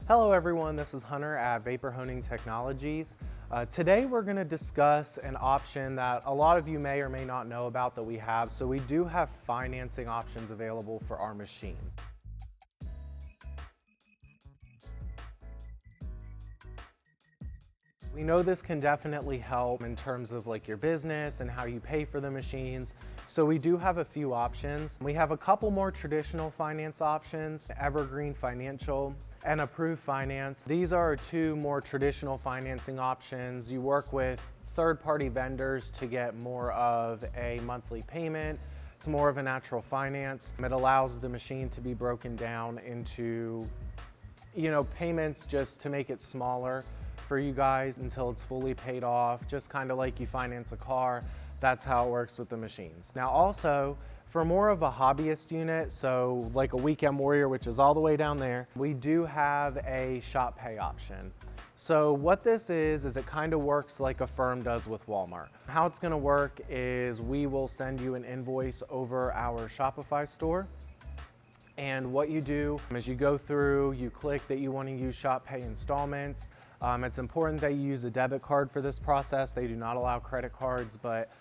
Hello everyone, this is Hunter at Vapor Honing Technologies. Today we're going to discuss an option that a lot of you may or may not know about that we have. So we do have financing options available for our machines. We know this can definitely help in terms of like your business and how you pay for the machines. So we do have a few options. We have a couple more traditional finance options, Evergreen Financial and Approved Finance. These are two more traditional financing options. You work with third-party vendors to get more of a monthly payment. It's more of a natural finance. It allows the machine to be broken down into, payments just to make it smaller for you guys until it's fully paid off, just kind of like you finance a car. That's how it works with the machines. Now also, for more of a hobbyist unit, so like a Weekend Warrior, which is all the way down there, we do have a shop pay option. So what this is it kind of works like Affirm does with Walmart. How it's gonna work is we will send you an invoice over our Shopify store. And what you do is you go through, you click that you want to use Shop Pay installments. It's important that you use a debit card for this process. They do not allow credit cards, but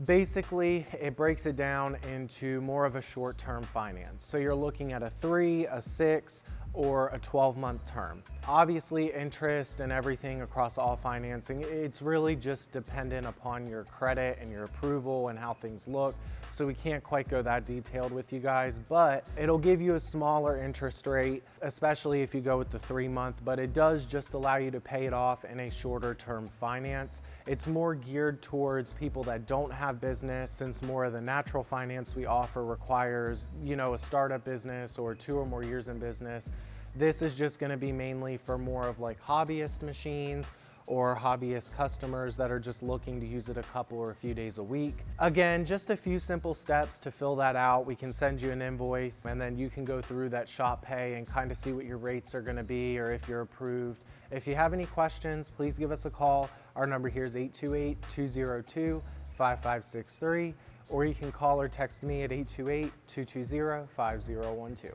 basically it breaks it down into more of a short-term finance. So you're looking at a 3, a 6, or a 12-month term. Obviously, interest and everything across all financing, it's really just dependent upon your credit and your approval and how things look. So we can't quite go that detailed with you guys, but it'll give you a smaller interest rate, especially if you go with the 3-month, but it does just allow you to pay it off in a shorter term finance. It's more geared towards people that don't have business, since more of the natural finance we offer requires, a startup business or 2 or more years in business. This is just going to be mainly for more of like hobbyist machines or hobbyist customers that are just looking to use it a couple or a few days a week. Again, just a few simple steps to fill that out. We can send you an invoice and then you can go through that shop pay and kind of see what your rates are going to be or if you're approved. If you have any questions, please give us a call. Our number here is 828-202-5563, or you can call or text me at 828-220-5012.